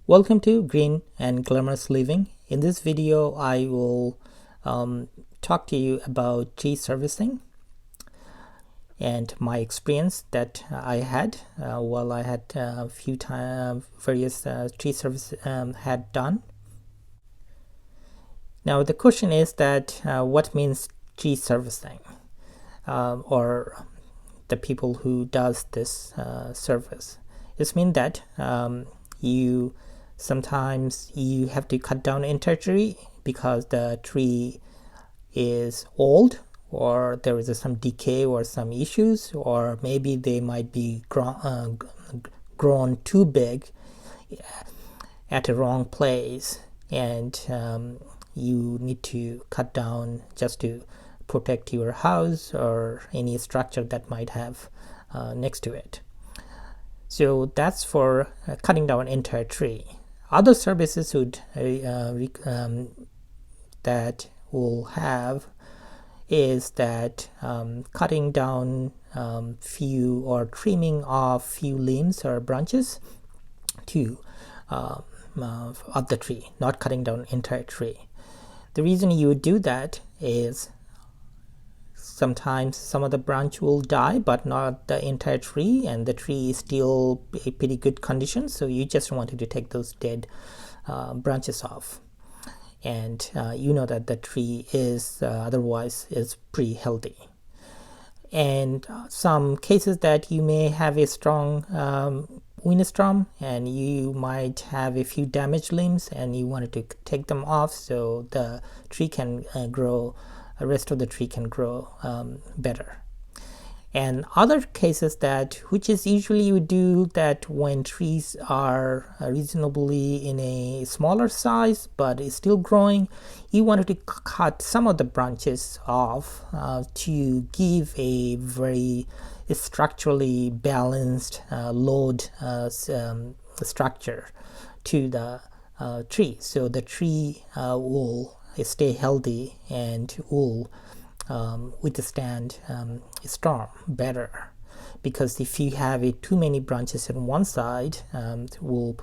Welcome to Green and Glamorous Living. In this video, I will talk to you about tree servicing and my experience that I had while I had a few various tree service had done. Now the question is that what means tree servicing or the people who does this service. This means that sometimes you have to cut down an entire tree because the tree is old, or there is some decay or some issues, or maybe they might be grown too big at a wrong place, and you need to cut down just to protect your house or any structure that might have next to it. So that's for cutting down an entire tree. Other services would that will have is that cutting down few or trimming off few limbs or branches to of the tree, not cutting down entire tree. The reason you would do that is sometimes some of the branch will die, but not the entire tree, and the tree is still a pretty good condition, so you just wanted to take those dead branches off, and you know that the tree is otherwise is pretty healthy. And some cases that you may have a strong windstorm and you might have a few damaged limbs and you wanted to take them off so the tree can grow, the rest of the tree can grow better. And other cases that, which is usually you do that when trees are reasonably in a smaller size but is still growing, you wanted to cut some of the branches off to give a very structurally balanced load structure to the tree, so the tree will stay healthy and will withstand a storm better. Because if you have too many branches on one side, it will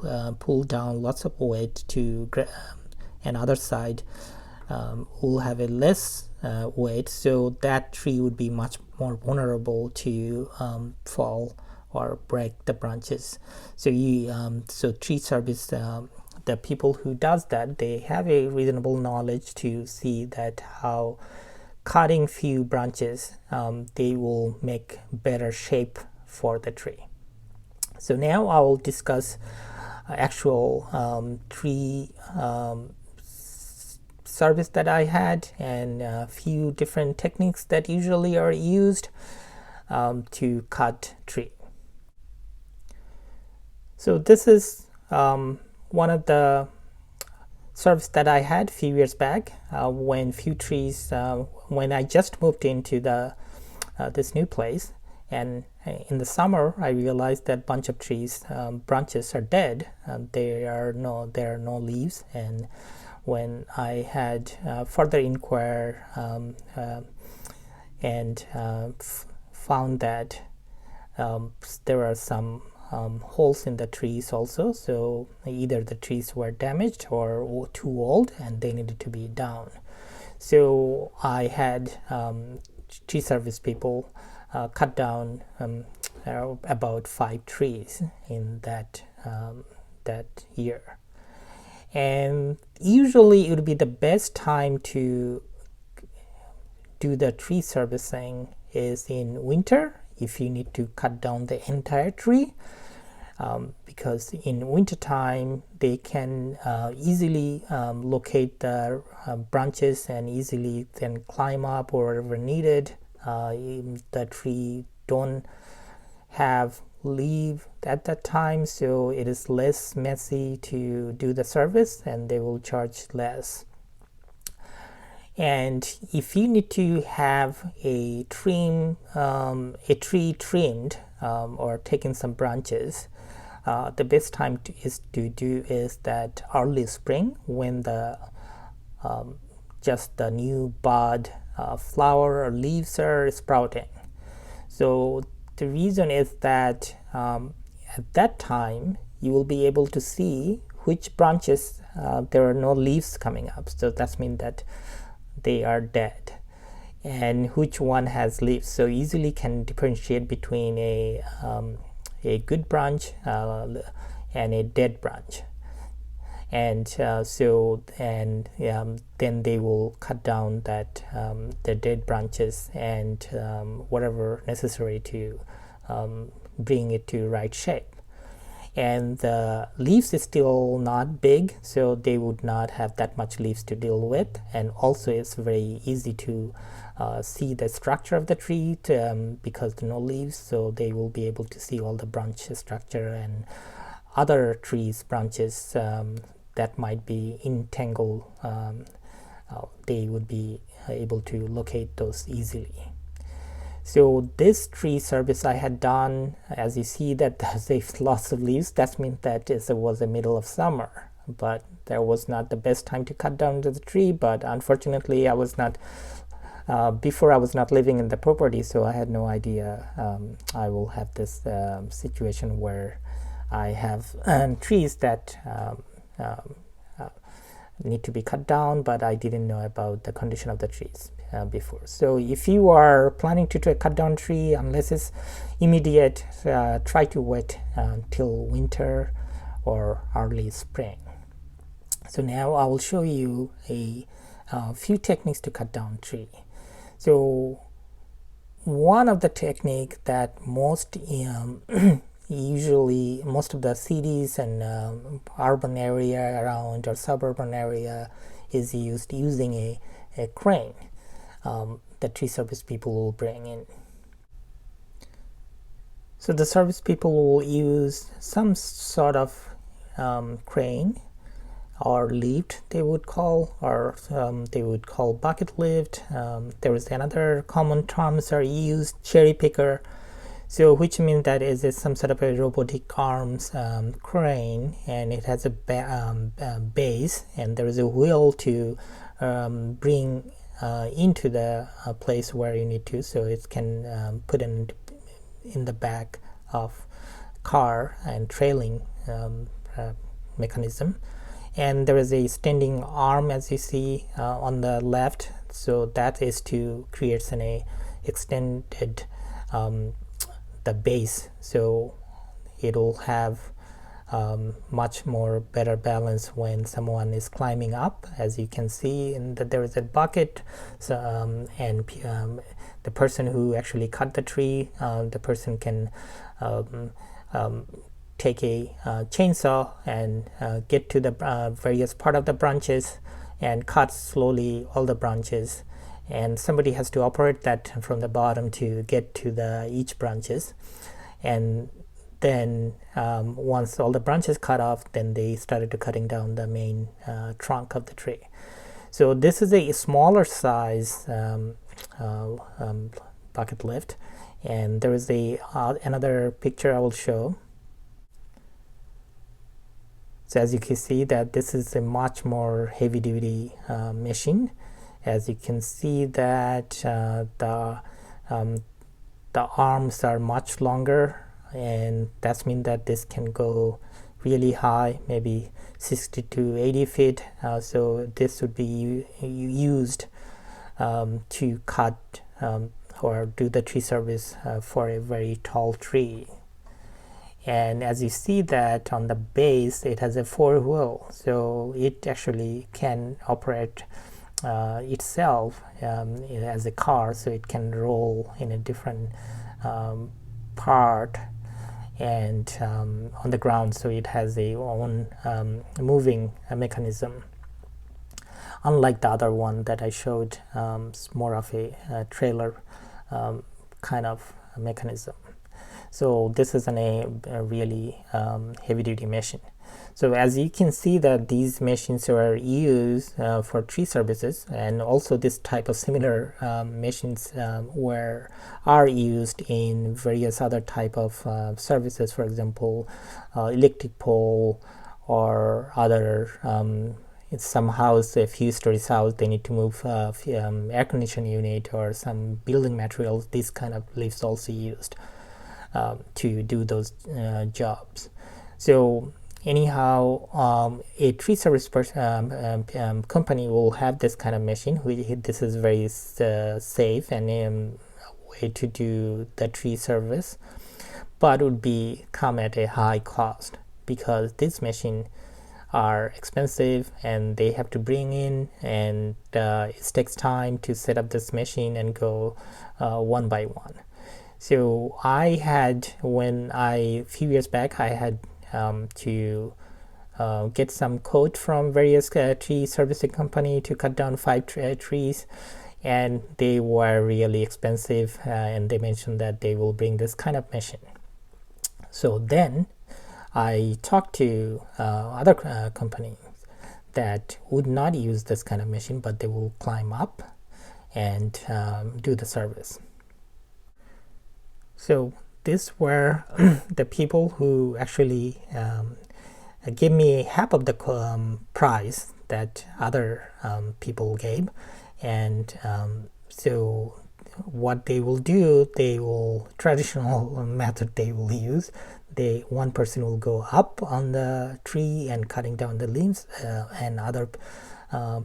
pull down lots of weight to and other side will have a less weight, so that tree would be much more vulnerable to fall or break the branches. So so tree service, the people who does that, they have a reasonable knowledge to see that how cutting few branches they will make better shape for the tree. So now I will discuss actual tree service that I had, and a few different techniques that usually are used to cut tree. So this is one of the service that I had a few years back when few trees when I just moved into the this new place, and in the summer I realized that bunch of trees branches are dead. There are no leaves, and when I had further inquire and found that there are some holes in the trees also, so either the trees were damaged or too old and they needed to be down. So I had tree service people cut down about 5 trees in that year. And usually it would be the best time to do the tree servicing is in winter, if you need to cut down the entire tree, because in winter time they can easily locate the branches and easily then climb up or wherever needed. The tree don't have leave at that time, so it is less messy to do the service and they will charge less. And if you need to have a tree trimmed or taking some branches, the best time is that early spring, when the just the new bud flower or leaves are sprouting. So the reason is that at that time you will be able to see which branches there are no leaves coming up, so that means that they are dead, and which one has leaves. So easily can differentiate between a good branch and a dead branch. And then they will cut down that the dead branches and whatever necessary to bring it to right shape. And the leaves is still not big, so they would not have that much leaves to deal with. And also it's very easy to see the structure of the tree because there are no leaves, so they will be able to see all the branch structure and other trees branches that might be entangled. They would be able to locate those easily. So this tree service I had done, as you see that there's lots of leaves, that means that it was the middle of summer, but there was not the best time to cut down the tree. But unfortunately I was not before I was not living in the property, so I had no idea I will have this situation where I have trees that need to be cut down, but I didn't know about the condition of the trees before. So if you are planning to cut down tree, unless it's immediate, try to wait till winter or early spring. So now I will show you a few techniques to cut down tree. So one of the technique that most usually most of the cities and urban area around or suburban area is using a crane that tree service people will bring in. So the service people will use some sort of crane or lift, they would call, or they would call bucket lift. There is another common terms are used, cherry picker. So which means that is some sort of a robotic arms crane, and it has a base, and there is a wheel to bring into the place where you need to, so it can put in the back of car and trailing mechanism. And there is a standing arm, as you see on the left, so that is to create an extended the base, so it will have much more better balance when someone is climbing up. As you can see in that there is a bucket, so, and the person who actually cut the tree, the person can take a chainsaw and get to the various part of the branches and cut slowly all the branches, and somebody has to operate that from the bottom to get to the each branches. And then once all the branches cut off, then they started to cutting down the main trunk of the tree. So this is a smaller size bucket lift, and there is a another picture I will show. So as you can see that this is a much more heavy duty machine. As you can see that the arms are much longer, and that means that this can go really high, maybe 60 to 80 feet. So this would be used to cut or do the tree service for a very tall tree. And as you see that on the base it has a 4-wheel, so it actually can operate itself as a car, so it can roll in a different part and on the ground, so it has a own moving mechanism, unlike the other one that I showed. It's more of a trailer kind of mechanism. So this is a really heavy duty machine. So as you can see that these machines are used for tree services, and also this type of similar machines are used in various other type of services. For example, electric pole or other in some house, a few stories house, they need to move air conditioning unit or some building materials. This kind of lifts also used to do those jobs. So anyhow, a tree service company will have this kind of machine. This is very safe and way to do the tree service, but would be come at a high cost because this machine are expensive and they have to bring in, and it takes time to set up this machine and go one by one. So I had, a few years back, I had to get some quote from various tree servicing company to cut down 5 trees, and they were really expensive, and they mentioned that they will bring this kind of machine. So then I talked to other companies that would not use this kind of machine, but they will climb up and do the service. So these were the people who actually gave me half of the price that other people gave. And so what they will do, they will, traditional method they will use, one person will go up on the tree and cutting down the limbs, and other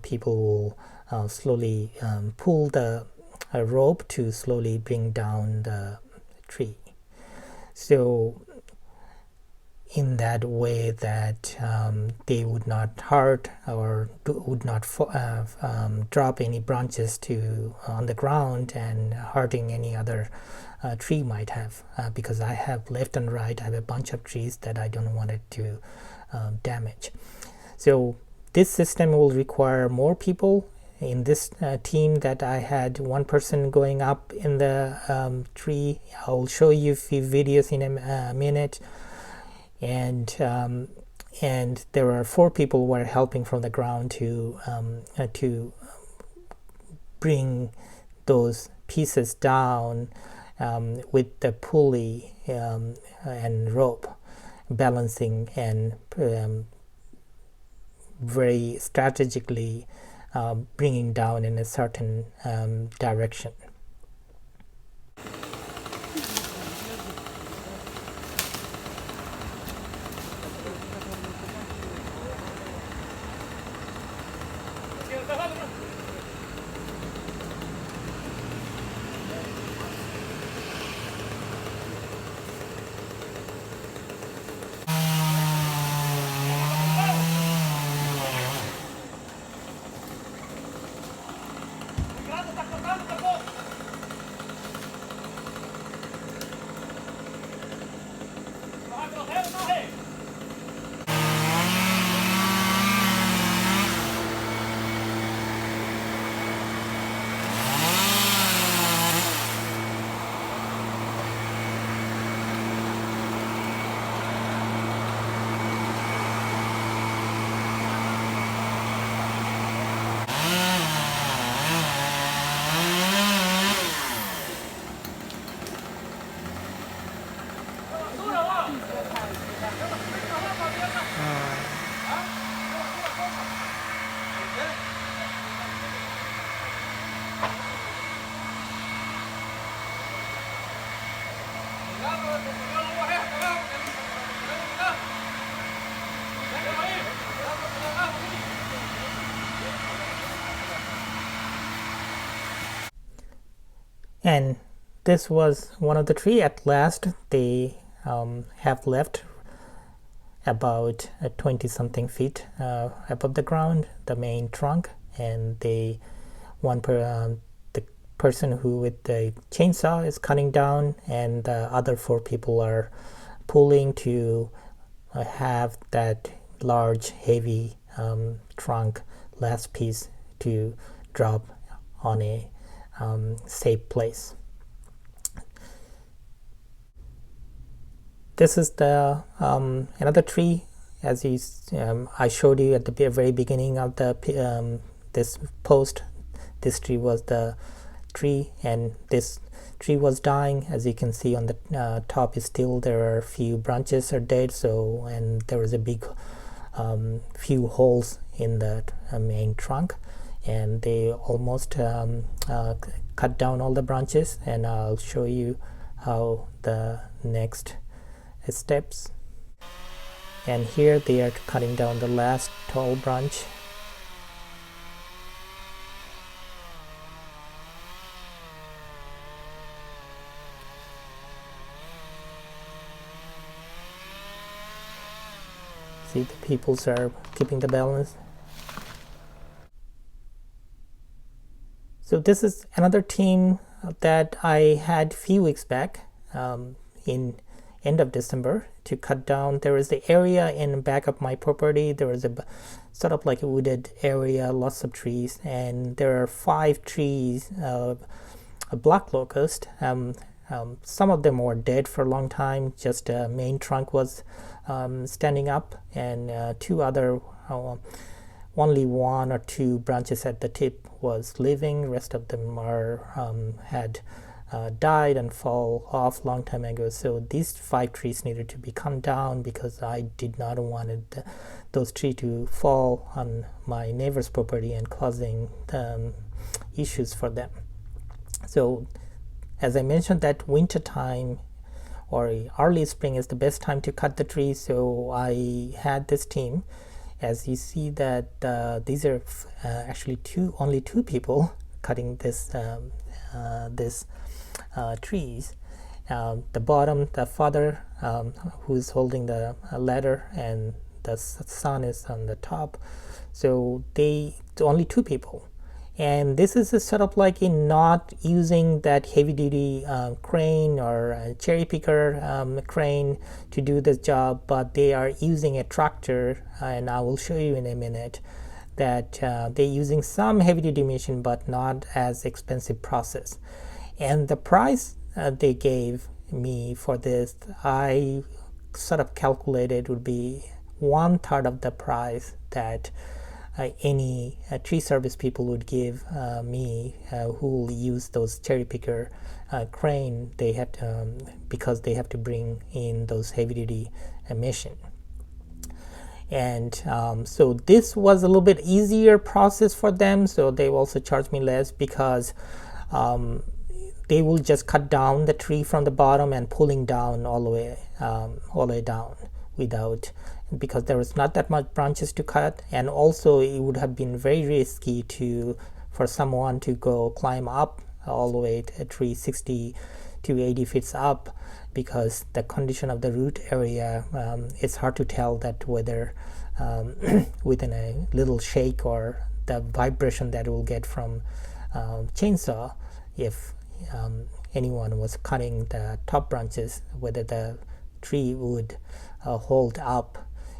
people will slowly pull the rope to slowly bring down the tree. So in that way that they would not hurt or would not drop any branches on the ground and hurting any other tree might have, because I have left and right, I have a bunch of trees that I don't want it to damage. So this system will require more people. In this team that I had, one person going up in the tree. I'll show you a few videos in a minute. And there are 4 people who were helping from the ground to bring those pieces down with the pulley and rope, balancing and very strategically bringing down in a certain direction. And this was one of the tree. At last they have left about 20 something feet above the ground, the main trunk, and the person who with the chainsaw is cutting down, and the other 4 people are pulling to have that large heavy trunk last piece to drop on a safe place. This is the another tree, as I showed you at the very beginning of the this post. This tree was the tree, and this tree was dying. As you can see on the top is still, there are a few branches are dead, so, and there was a big few holes in the main trunk, and they almost cut down all the branches, and I'll show you how the next steps. and here they are cutting down the last tall branch. See, the peoples are keeping the balance. So this is another team that I had few weeks back in end of December to cut down. There is the area in back of my property. There is a sort of like a wooded area, lots of trees, and there are 5 trees, a black locust. Some of them were dead for a long time. Just a main trunk was standing up, and 2 other, only 1 or 2 branches at the tip was living. Rest of them are had died and fall off long time ago. So these 5 trees needed to be cut down because I did not want those trees to fall on my neighbor's property and causing issues for them. So as I mentioned, that winter time or early spring is the best time to cut the trees. So I had this team. As you see that these are actually only two people cutting this trees. The bottom, the father who's holding the ladder, and the son is on the top. So only 2 people. And this is a sort of like in not using that heavy duty crane or cherry picker crane to do this job, but they are using a tractor, and I will show you in a minute that they're using some heavy duty machine but not as expensive process. And the price they gave me for this, I sort of calculated would be 1/3 of the price that any tree service people would give me who will use those cherry picker crane. They have to, because they have to bring in those heavy duty machine. And so this was a little bit easier process for them, so they also charged me less because they will just cut down the tree from the bottom and pulling down all the way down without, because there was not that much branches to cut, and also it would have been very risky for someone to go climb up all the way to a tree 60 to 80 feet up, because the condition of the root area, it's hard to tell that whether within a little shake or the vibration that it will get from chainsaw, if anyone was cutting the top branches, whether the tree would hold up.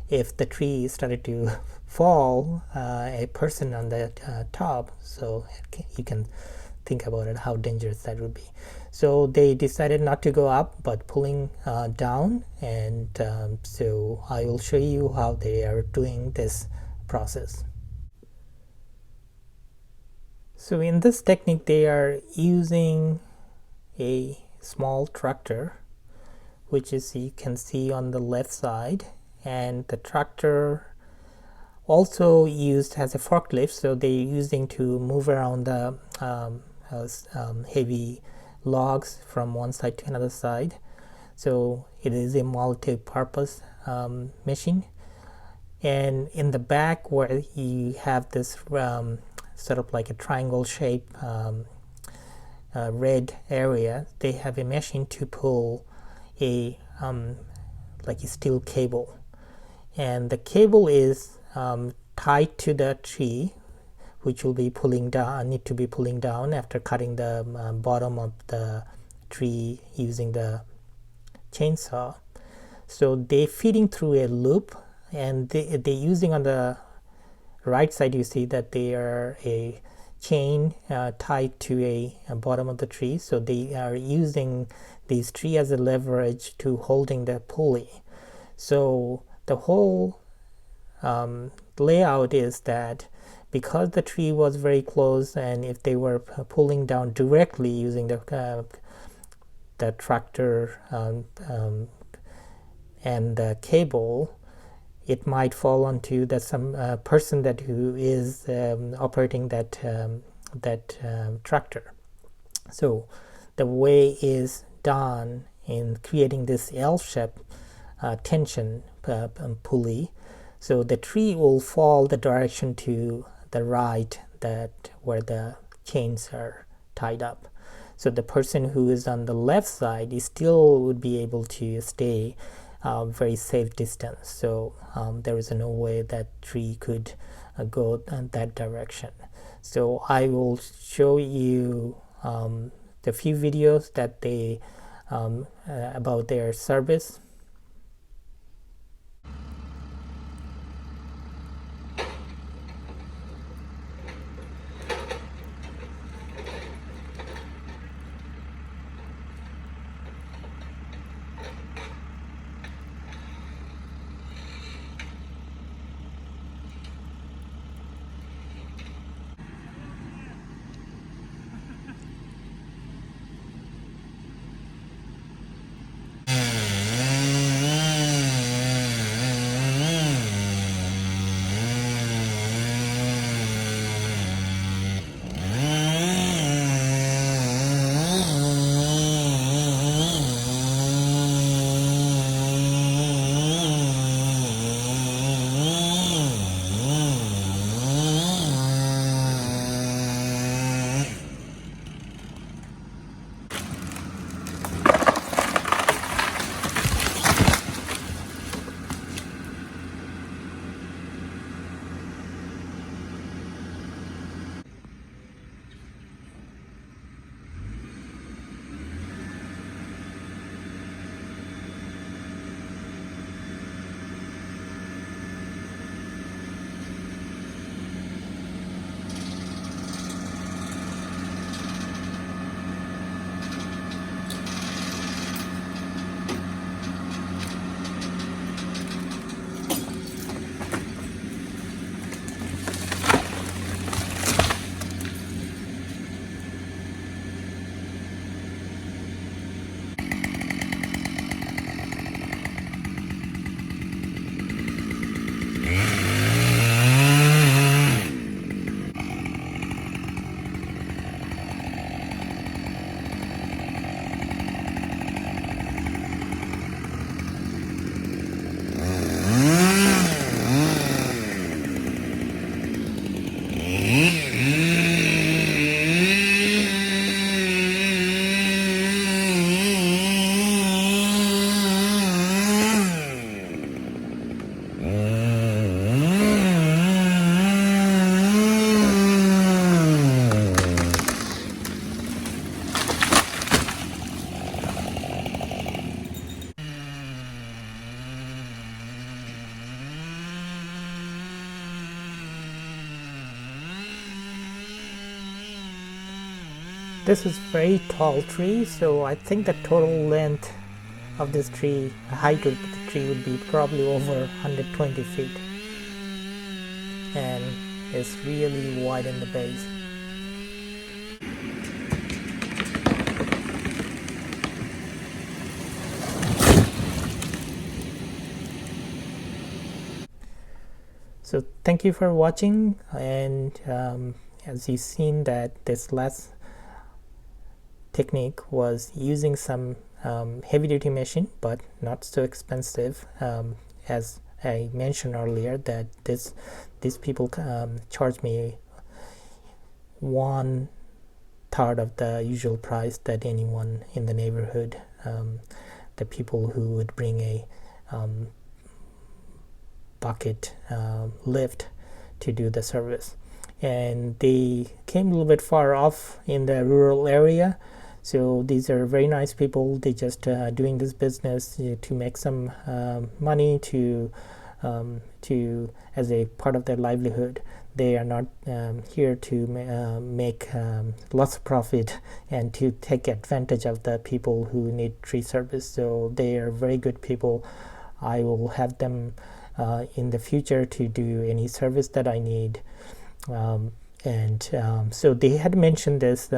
If the tree started to fall, a person on the top, so you can think about it, how dangerous that would be. So they decided not to go up but pulling down, and so I will show you how they are doing this process. So in this technique they are using a small tractor, which is, you can see on the left side, and the tractor also used as a forklift, so they're using to move around the heavy logs from one side to another side. So it is a multi-purpose machine. And in the back where you have this sort of like a triangle shape red area, they have a machine to pull a like a steel cable, and the cable is tied to the tree, which will be pulling down, need to be pulling down after cutting the bottom of the tree using the chainsaw. So they feeding through a loop, and they're using, on the right side you see that they are a chain tied to a bottom of the tree, so they are using these tree as a leverage to holding the pulley. So the whole layout is that because the tree was very close, and if they were pulling down directly using the tractor and the cable, it might fall onto some person who is operating that tractor. So the way is done in creating this L-shape tension pulley, so the tree will fall the direction to the right, that where the chains are tied up. So the person who is on the left side is still would be able to stay very safe distance. So there is no way that tree could go in that direction. So I will show you the few videos that they about their service. This is very tall tree, so I think the total length of this tree, the height of the tree would be probably over 120 feet, and it's really wide in the base. So thank you for watching, and as you've seen that this last technique was using some heavy duty machine, but not so expensive. As I mentioned earlier, that these people charge me 1/3 of the usual price that anyone in the neighborhood, the people who would bring a bucket lift to do the service, and they came a little bit far off in the rural area. So these are very nice people. They just doing this business to make some money to as a part of their livelihood. They are not here to make lots of profit and to take advantage of the people who need tree service. So they are very good people. I will have them in the future to do any service that I need. So they had mentioned this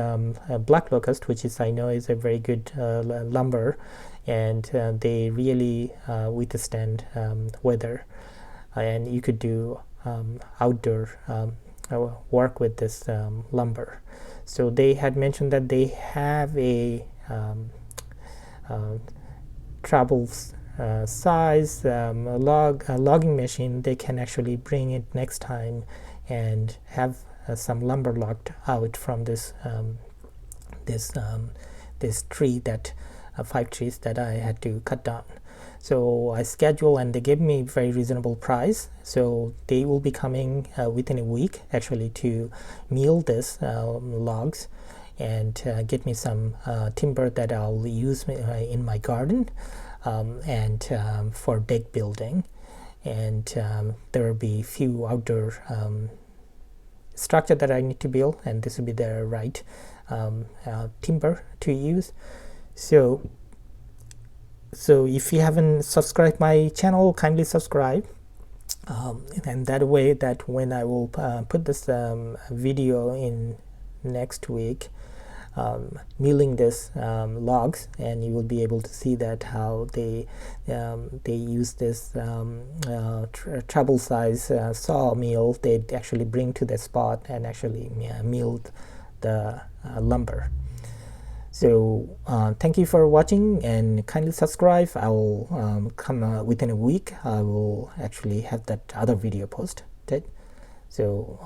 black locust, which is, I know, is a very good lumber, and they really withstand weather, and you could do outdoor work with this lumber. So they had mentioned that they have a travels size logging machine, they can actually bring it next time and have some lumber logged out from this tree that 5 trees that I had to cut down. So I schedule, and they gave me very reasonable price. So they will be coming within a week actually to mill this logs and get me some timber that I'll use in my garden and for deck building. And there will be few outdoor structure that I need to build, and this will be the right timber to use. So if you haven't subscribed my channel, kindly subscribe, and that way that when I will put this video in next week, milling this logs, and you will be able to see that how they use this travel size sawmill. They actually bring to the spot and actually milled the lumber. So thank you for watching, and kindly subscribe. I will come within a week. I will actually have that other video posted, so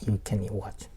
you can watch.